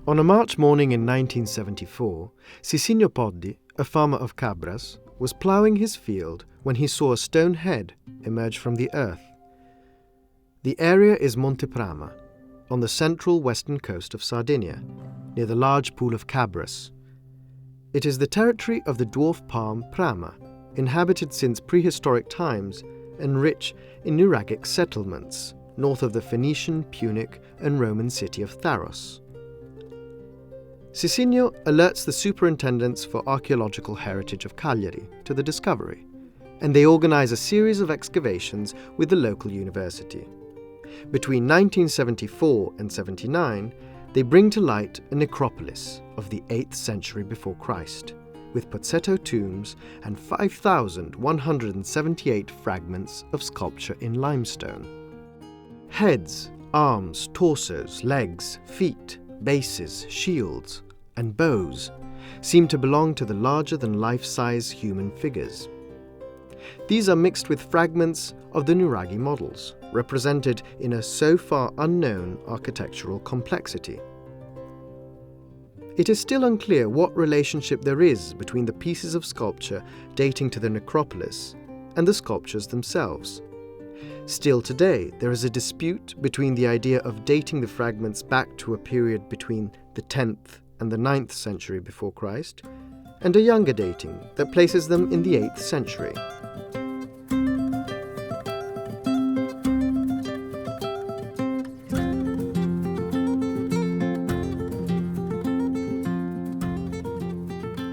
On a March morning in 1974, Sisinio Poddi, a farmer of Cabras, was ploughing his field when he saw a stone head emerge from the earth. The area is Monte Prama, on the central western coast of Sardinia, near the large pool of Cabras. It is the territory of the dwarf palm Prama, inhabited since prehistoric times and rich in Nuragic settlements, north of the Phoenician, Punic and Roman city of Tharos. Sisinio alerts the superintendents for archaeological heritage of Cagliari to the discovery, and they organize a series of excavations with the local university. Between 1974 and 79, they bring to light a necropolis of the 8th century before Christ, with pozzetto tombs and 5,178 fragments of sculpture in limestone. Heads, arms, torsos, legs, feet, bases, shields, and bows seem to belong to the larger-than-life-size human figures. These are mixed with fragments of the Nuragic models, represented in a so far unknown architectural complexity. It is still unclear what relationship there is between the pieces of sculpture dating to the necropolis and the sculptures themselves. Still today, there is a dispute between the idea of dating the fragments back to a period between the 10th and the 9th century before Christ, and a younger dating that places them in the 8th century.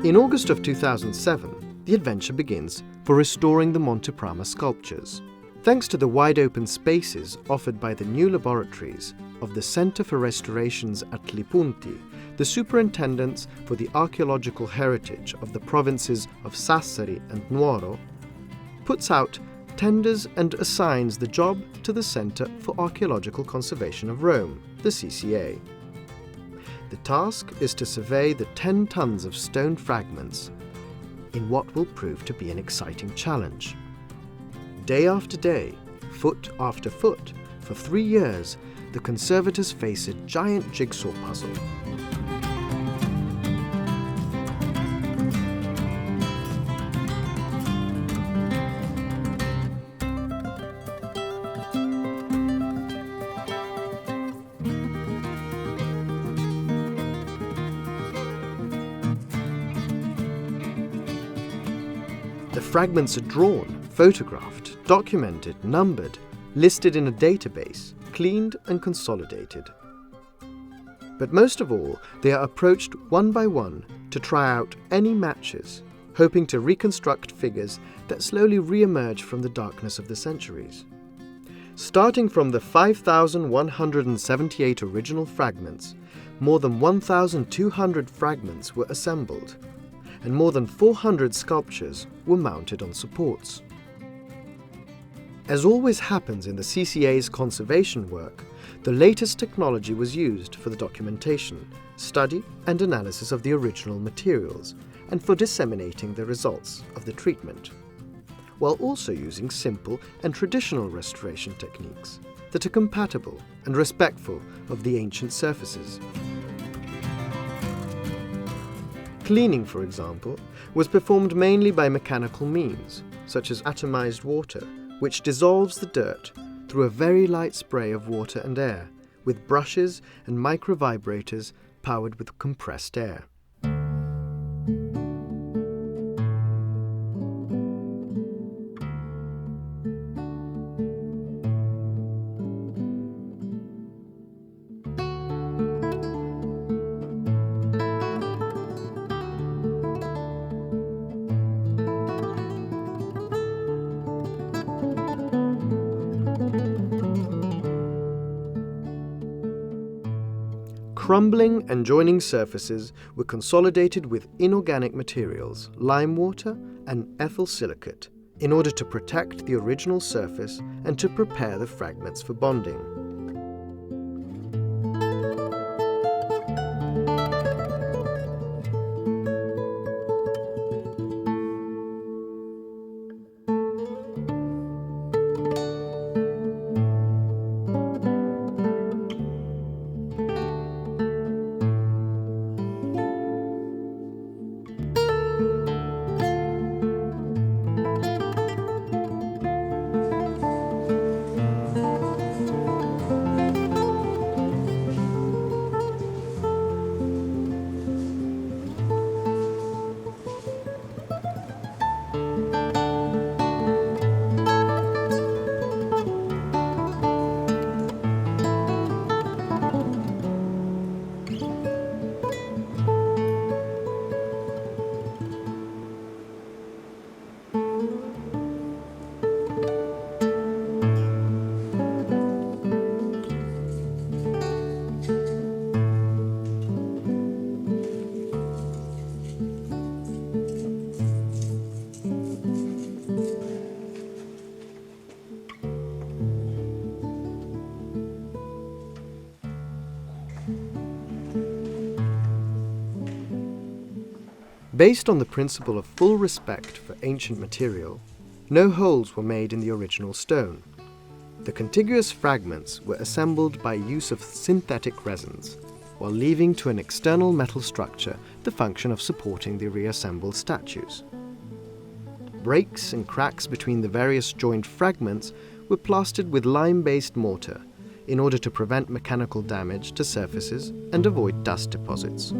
In August of 2007, the adventure begins for restoring the Monte Prama sculptures. Thanks to the wide-open spaces offered by the new laboratories of the Centre for Restorations at Lipunti, the superintendents for the archaeological heritage of the provinces of Sassari and Nuoro puts out tenders and assigns the job to the Centre for Archaeological Conservation of Rome, the CCA. The task is to survey the 10 tons of stone fragments in what will prove to be an exciting challenge. Day after day, foot after foot, for 3 years, the conservators face a giant jigsaw puzzle. The fragments are drawn, photographed, documented, numbered, listed in a database, cleaned and consolidated. But most of all, they are approached one by one to try out any matches, hoping to reconstruct figures that slowly re-emerge from the darkness of the centuries. Starting from the 5,178 original fragments, more than 1,200 fragments were assembled, and more than 400 sculptures were mounted on supports. As always happens in the CCA's conservation work, the latest technology was used for the documentation, study and analysis of the original materials, and for disseminating the results of the treatment, while also using simple and traditional restoration techniques that are compatible and respectful of the ancient surfaces. Cleaning, for example, was performed mainly by mechanical means, such as atomized water, which dissolves the dirt through a very light spray of water and air, with brushes and microvibrators powered with compressed air. Crumbling and joining surfaces were consolidated with inorganic materials, lime water and ethyl silicate, in order to protect the original surface and to prepare the fragments for bonding. Based on the principle of full respect for ancient material, no holes were made in the original stone. The contiguous fragments were assembled by use of synthetic resins, while leaving to an external metal structure the function of supporting the reassembled statues. Breaks and cracks between the various joined fragments were plastered with lime-based mortar in order to prevent mechanical damage to surfaces and avoid dust deposits.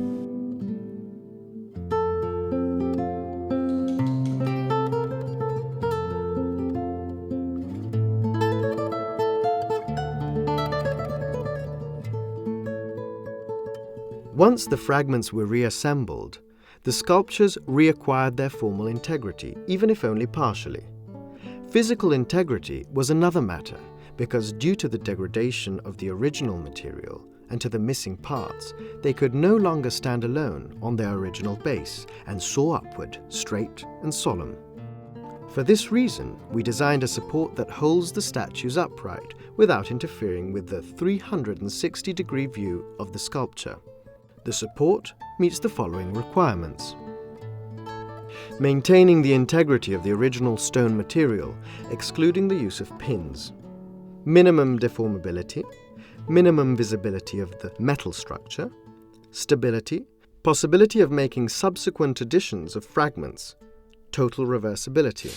Once the fragments were reassembled, the sculptures reacquired their formal integrity, even if only partially. Physical integrity was another matter, because due to the degradation of the original material and to the missing parts, they could no longer stand alone on their original base and soar upward, straight and solemn. For this reason, we designed a support that holds the statues upright without interfering with the 360-degree view of the sculpture. The support meets the following requirements: maintaining the integrity of the original stone material, excluding the use of pins; minimum deformability; minimum visibility of the metal structure; stability; possibility of making subsequent additions of fragments; total reversibility.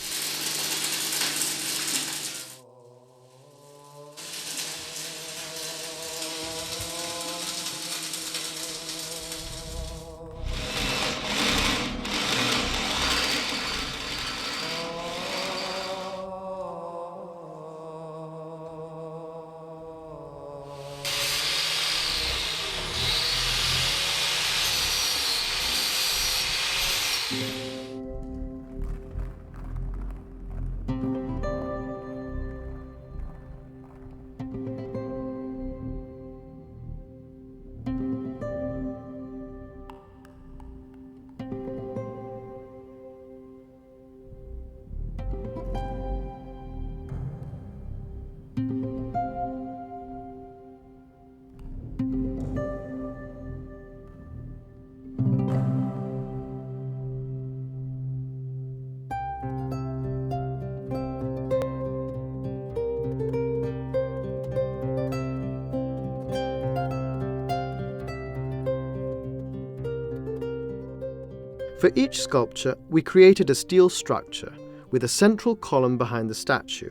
For each sculpture, we created a steel structure with a central column behind the statue,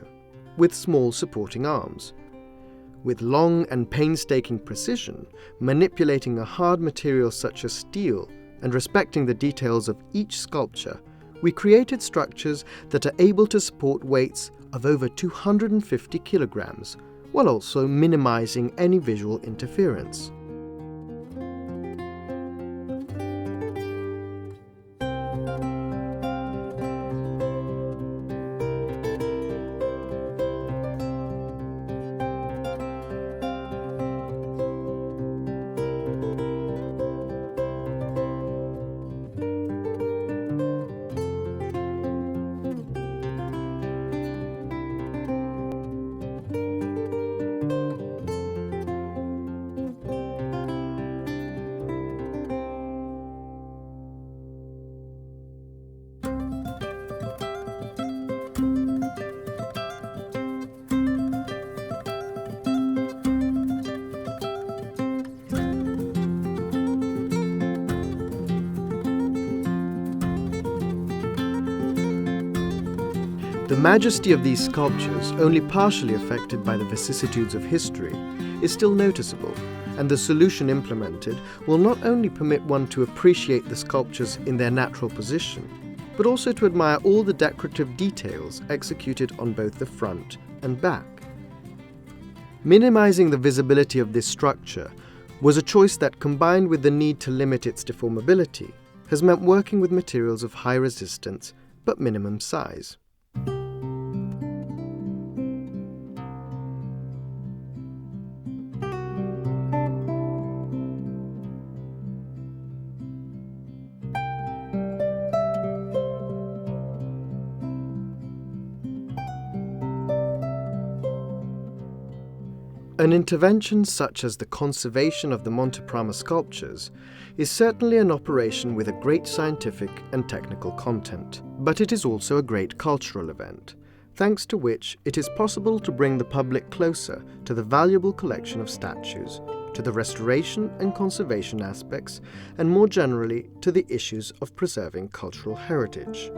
with small supporting arms. With long and painstaking precision, manipulating a hard material such as steel and respecting the details of each sculpture, we created structures that are able to support weights of over 250 kilograms, while also minimizing any visual interference. The majesty of these sculptures, only partially affected by the vicissitudes of history, is still noticeable, and the solution implemented will not only permit one to appreciate the sculptures in their natural position, but also to admire all the decorative details executed on both the front and back. Minimizing the visibility of this structure was a choice that, combined with the need to limit its deformability, has meant working with materials of high resistance but minimum size. An intervention such as the conservation of the Monte Prama sculptures is certainly an operation with a great scientific and technical content, but it is also a great cultural event, thanks to which it is possible to bring the public closer to the valuable collection of statues, to the restoration and conservation aspects, and more generally to the issues of preserving cultural heritage.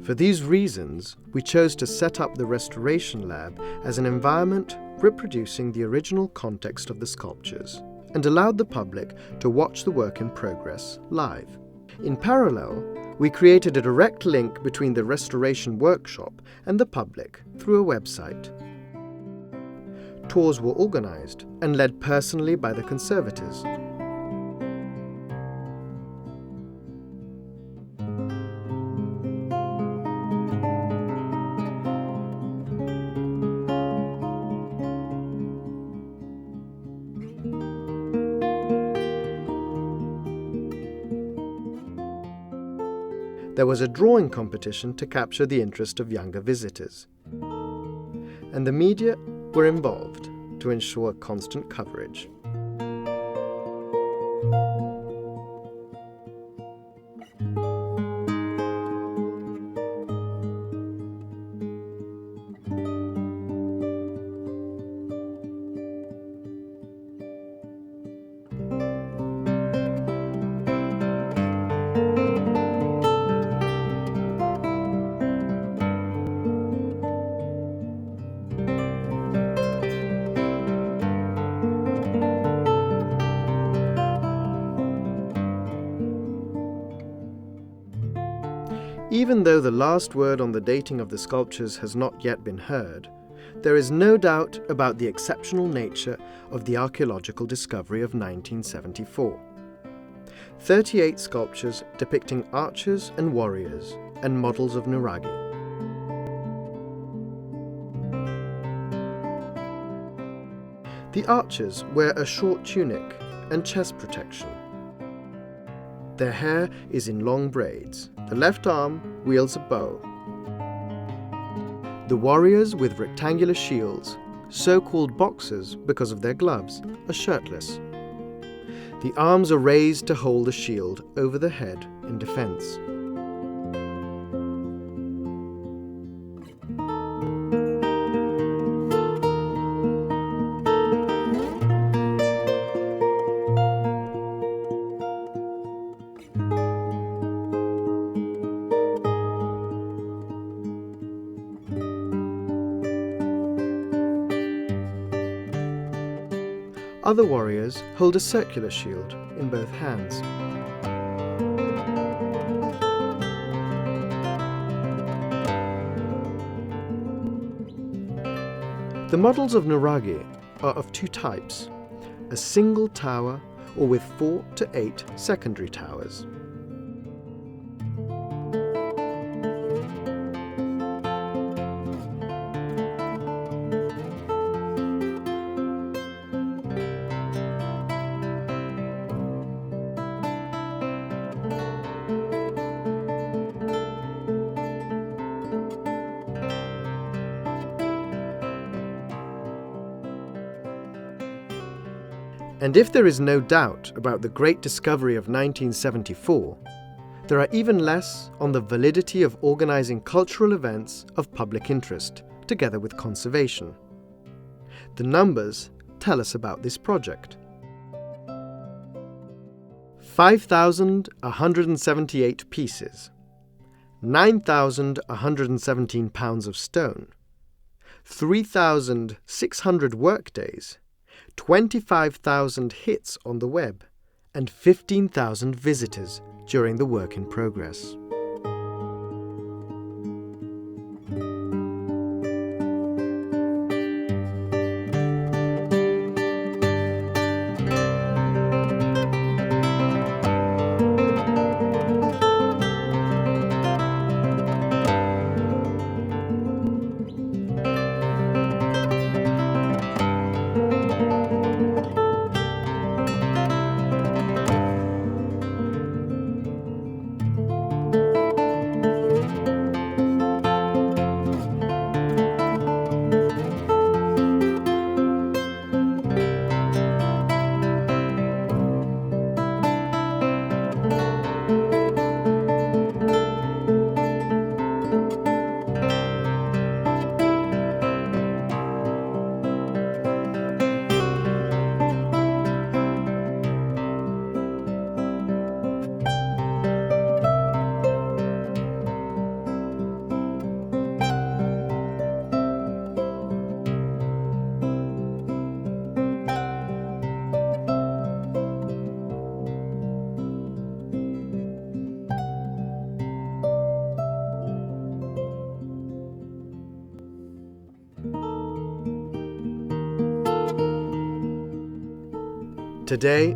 For these reasons, we chose to set up the Restoration Lab as an environment reproducing the original context of the sculptures, and allowed the public to watch the work in progress live. In parallel, we created a direct link between the restoration workshop and the public through a website. Tours were organized and led personally by the conservators. There was a drawing competition to capture the interest of younger visitors, and the media were involved to ensure constant coverage. Even though the last word on the dating of the sculptures has not yet been heard, there is no doubt about the exceptional nature of the archaeological discovery of 1974. 38 sculptures depicting archers and warriors and models of Nuragic. The archers wear a short tunic and chest protection. Their hair is in long braids. The left arm wields a bow. The warriors with rectangular shields, so-called boxers because of their gloves, are shirtless. The arms are raised to hold the shield over the head in defense. Other warriors hold a circular shield in both hands. The models of Nuragic are of two types, a single tower or with 4 to 8 secondary towers. And if there is no doubt about the great discovery of 1974, there are even less on the validity of organizing cultural events of public interest, together with conservation. The numbers tell us about this project. 5,178 pieces, 9,117 pounds of stone, 3,600 workdays, 25,000 hits on the web, and 15,000 visitors during the work in progress. Today,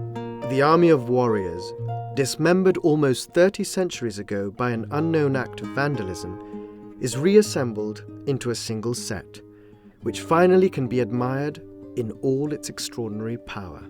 the army of warriors, dismembered almost 30 centuries ago by an unknown act of vandalism, is reassembled into a single set, which finally can be admired in all its extraordinary power.